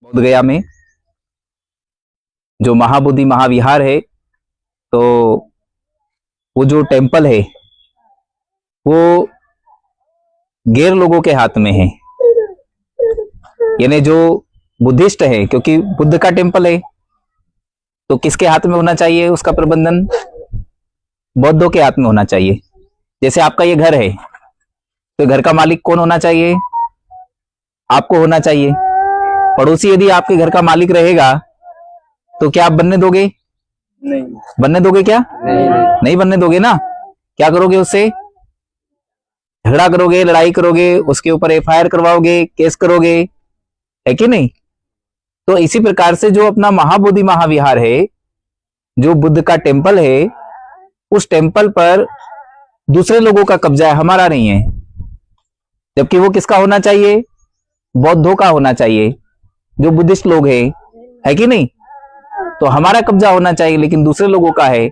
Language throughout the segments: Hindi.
बोध गया में जो महाबोधि महाविहार है, तो वो जो टेम्पल है वो गैर लोगों के हाथ में है, यानी जो बुद्धिस्ट है, क्योंकि बुद्ध का टेम्पल है तो किसके हाथ में होना चाहिए उसका प्रबंधन? बौद्धों के हाथ में होना चाहिए। जैसे आपका ये घर है तो घर का मालिक कौन होना चाहिए? आपको होना चाहिए। पड़ोसी यदि आपके घर का मालिक रहेगा तो क्या आप बनने दोगे? नहीं। बनने दोगे क्या? नहीं बनने दोगे ना। क्या करोगे उससे? झगड़ा करोगे, लड़ाई करोगे, उसके ऊपर एफआईआर करवाओगे, केस करोगे, है कि नहीं? तो इसी प्रकार से जो अपना महाबोधि महाविहार है, जो बुद्ध का टेम्पल है, उस टेम्पल पर दूसरे लोगों का कब्जा है, हमारा नहीं है। जबकि वो किसका होना चाहिए? बौद्धों का होना चाहिए, जो बुद्धिस्ट लोग हैं, है कि नहीं? तो हमारा कब्जा होना चाहिए, लेकिन दूसरे लोगों का है,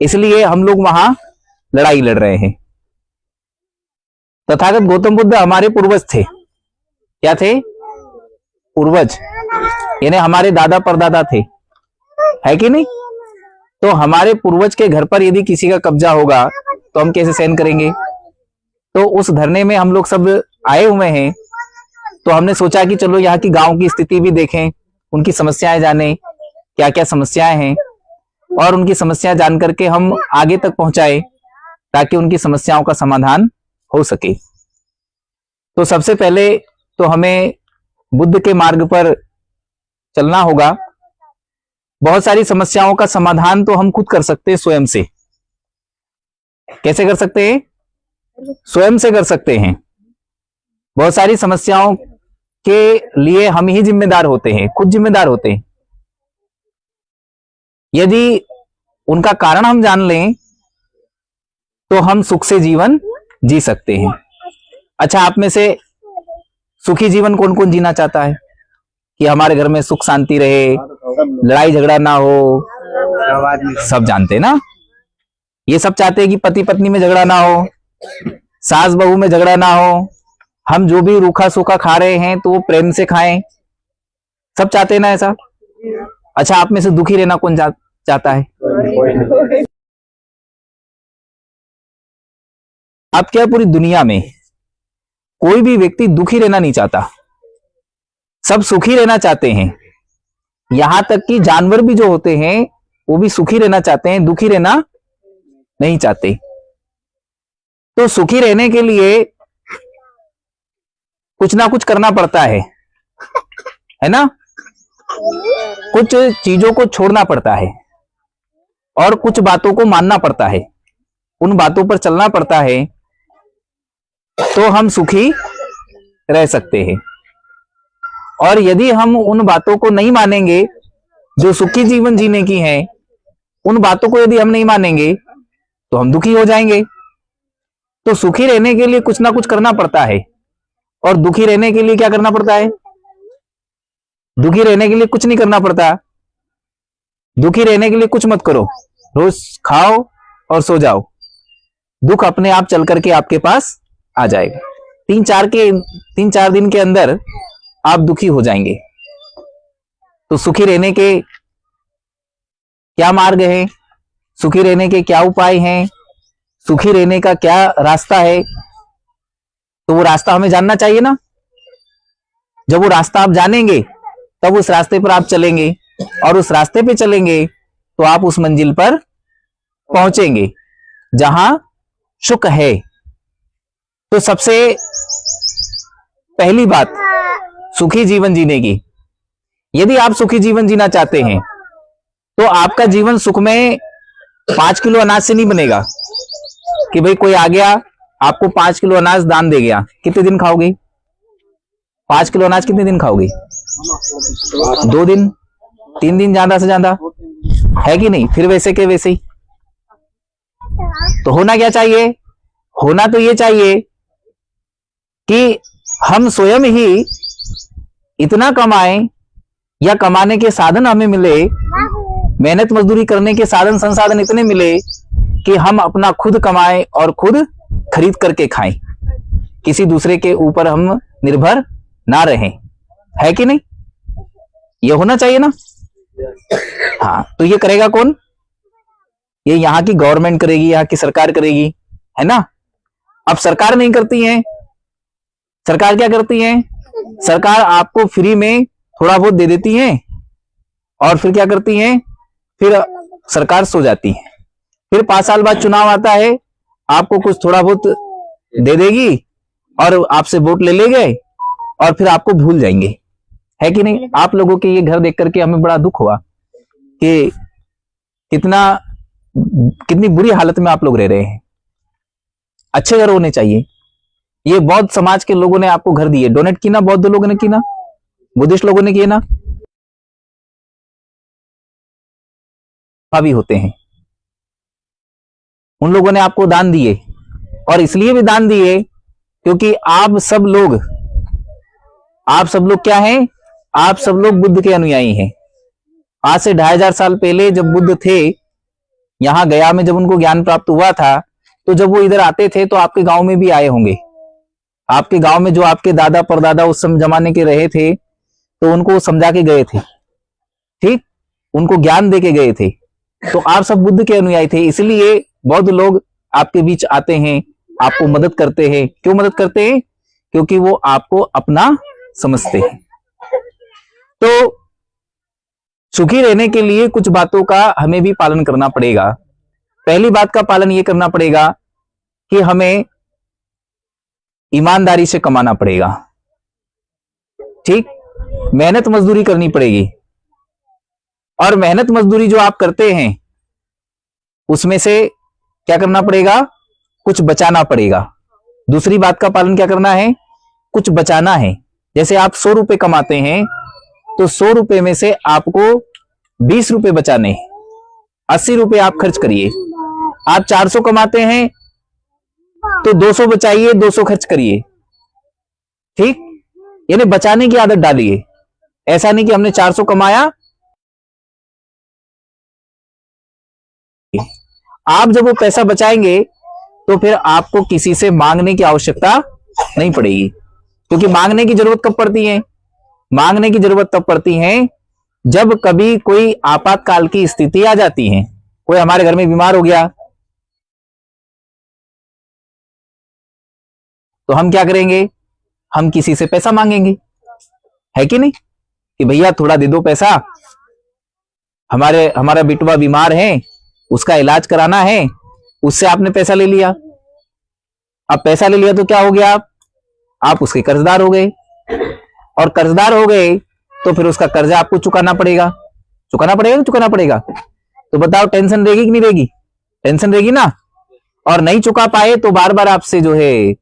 इसलिए हम लोग वहां लड़ाई लड़ रहे हैं। तथागत गौतम बुद्ध हमारे पूर्वज थे। क्या थे? पूर्वज, यानी हमारे दादा परदादा थे, है कि नहीं? तो हमारे पूर्वज के घर पर यदि किसी का कब्जा होगा तो हम कैसे सहन करेंगे? तो उस धरने में हम लोग सब आए हुए हैं, तो हमने सोचा कि चलो यहाँ की गांव की स्थिति भी देखें, उनकी समस्याएं जानें, क्या क्या समस्याएं हैं, और उनकी समस्याएं जान करके हम आगे तक पहुंचाए ताकि उनकी समस्याओं का समाधान हो सके। तो सबसे पहले तो हमें बुद्ध के मार्ग पर चलना होगा। बहुत सारी समस्याओं का समाधान तो हम खुद कर सकते हैं स्वयं से। कैसे कर सकते हैं? स्वयं से कर सकते हैं। बहुत सारी समस्याओं के लिए हम ही जिम्मेदार होते हैं, खुद जिम्मेदार होते हैं। यदि उनका कारण हम जान लें तो हम सुख से जीवन जी सकते हैं। अच्छा, आप में से सुखी जीवन कौन कौन जीना चाहता है कि हमारे घर में सुख शांति रहे, लड़ाई झगड़ा ना हो? सब जानते हैं ना। ये सब चाहते हैं कि पति पत्नी में झगड़ा ना हो, सास बहू में झगड़ा ना हो, हम जो भी रूखा सूखा खा रहे हैं तो वो प्रेम से खाएं। सब चाहते हैं ना ऐसा? अच्छा, आप में से दुखी रहना कौन चाहता है? आप क्या, पूरी दुनिया में कोई भी व्यक्ति दुखी रहना नहीं चाहता, सब सुखी रहना चाहते हैं। यहां तक कि जानवर भी जो होते हैं वो भी सुखी रहना चाहते हैं, दुखी रहना नहीं चाहते। तो सुखी रहने के लिए कुछ ना कुछ करना पड़ता है ना? कुछ चीजों को छोड़ना पड़ता है और कुछ बातों को मानना पड़ता है, उन बातों पर चलना पड़ता है, तो हम सुखी रह सकते हैं। और यदि हम उन बातों को नहीं मानेंगे जो सुखी जीवन जीने की हैं, उन बातों को यदि हम नहीं मानेंगे तो हम दुखी हो जाएंगे। तो सुखी रहने के लिए कुछ ना कुछ करना पड़ता है, और दुखी रहने के लिए क्या करना पड़ता है? दुखी रहने के लिए कुछ नहीं करना पड़ता। दुखी रहने के लिए कुछ मत करो, रोज खाओ और सो जाओ, दुख अपने आप चल करके आपके पास आ जाएगा। 3-4 दिन के अंदर आप दुखी हो जाएंगे। तो सुखी रहने के क्या मार्ग है? सुखी रहने के क्या उपाय हैं? सुखी रहने का क्या रास्ता है? तो वो रास्ता हमें जानना चाहिए ना। जब वो रास्ता आप जानेंगे तब उस रास्ते पर आप चलेंगे, और उस रास्ते पे चलेंगे तो आप उस मंजिल पर पहुंचेंगे जहां सुख है। तो सबसे पहली बात सुखी जीवन जीने की, यदि आप सुखी जीवन जीना चाहते हैं तो आपका जीवन सुख में 5 किलो अनाज से नहीं बनेगा कि भाई कोई आ गया आपको 5 किलो अनाज दान दे गया। कितने दिन खाओगे 5 किलो अनाज? कितने दिन खाओगे? 2 दिन, 3 दिन, ज्यादा से ज्यादा, है कि नहीं? फिर वैसे के वैसे ही। तो होना क्या चाहिए? होना तो ये चाहिए कि हम स्वयं ही इतना कमाएं, या कमाने के साधन हमें मिले, मेहनत मजदूरी करने के साधन संसाधन इतने मिले कि हम अपना खुद कमाएं और खुद खरीद करके खाएं, किसी दूसरे के ऊपर हम निर्भर ना रहें, है कि नहीं? ये होना चाहिए ना। हाँ, तो ये करेगा कौन? ये यहाँ की गवर्नमेंट करेगी, यहाँ की सरकार करेगी, है ना। अब सरकार नहीं करती है, सरकार क्या करती है? सरकार आपको फ्री में थोड़ा बहुत दे देती है और फिर क्या करती है? फिर सरकार सो जाती है। फिर 5 साल बाद चुनाव आता है, आपको कुछ थोड़ा बहुत दे देगी और आपसे वोट ले लेंगे और फिर आपको भूल जाएंगे, है कि नहीं। आप लोगों के ये घर देख करके हमें बड़ा दुख हुआ कि कितनी बुरी हालत में आप लोग रह रहे हैं। अच्छे घर होने चाहिए। ये बौद्ध समाज के लोगों ने आपको घर दिए, डोनेट की ना, बौद्ध लोगों ने की ना, बुद्धिस्ट लोगों ने किए ना, भी होते हैं। उन लोगों ने आपको दान दिए और इसलिए भी दान दिए क्योंकि आप सब लोग क्या हैं? आप सब लोग बुद्ध के अनुयायी हैं। आज से 2500 साल पहले जब बुद्ध थे यहां गया में, जब उनको ज्ञान प्राप्त हुआ था, तो जब वो इधर आते थे तो आपके गांव में भी आए होंगे। आपके गांव में जो आपके दादा परदादा उस समय जमाने के रहे थे, तो उनको समझा के गए थे, ठीक, उनको ज्ञान दे के गए थे। तो आप सब बुद्ध के अनुयायी थे, इसलिए बौद्ध लोग आपके बीच आते हैं, आपको मदद करते हैं। क्यों मदद करते हैं? क्योंकि वो आपको अपना समझते हैं। तो सुखी रहने के लिए कुछ बातों का हमें भी पालन करना पड़ेगा। पहली बात का पालन ये करना पड़ेगा कि हमें ईमानदारी से कमाना पड़ेगा, ठीक, मेहनत मजदूरी करनी पड़ेगी। और मेहनत मजदूरी जो आप करते हैं उसमें से क्या करना पड़ेगा? कुछ बचाना पड़ेगा। दूसरी बात का पालन क्या करना है? कुछ बचाना है। जैसे आप 100 रुपए कमाते हैं तो 100 रुपए में से आपको 20 रुपए बचाने हैं, 80 रुपए आप खर्च करिए। आप 400 कमाते हैं तो 200 बचाइए, 200 खर्च करिए, ठीक, यानी बचाने की आदत डालिए। ऐसा नहीं कि हमने 400 कमाया, आप जब वो पैसा बचाएंगे तो फिर आपको किसी से मांगने की आवश्यकता नहीं पड़ेगी। क्योंकि मांगने की जरूरत कब पड़ती है? मांगने की जरूरत तब पड़ती है जब कभी कोई आपातकाल की स्थिति आ जाती है। कोई हमारे घर में बीमार हो गया तो हम क्या करेंगे? हम किसी से पैसा मांगेंगे, है कि नहीं, कि भैया थोड़ा दे दो पैसा, हमारा बिटवा बीमार है, उसका इलाज कराना है। उससे आपने पैसा ले लिया। अब पैसा ले लिया तो क्या हो गया? आप उसके कर्जदार हो गए, और कर्जदार हो गए तो फिर उसका कर्जा आपको चुकाना पड़ेगा। चुकाना पड़ेगा, चुकाना पड़ेगा। तो बताओ टेंशन रहेगी कि नहीं रहेगी? टेंशन रहेगी ना। और नहीं चुका पाए तो बार बार आपसे जो है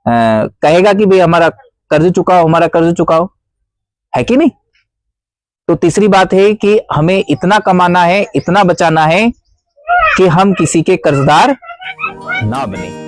कहेगा कि भाई हमारा कर्ज चुकाओ, हमारा कर्ज चुकाओ, है कि नहीं। तो तीसरी बात है कि हमें इतना कमाना है, इतना बचाना है कि हम किसी के कर्जदार ना बने।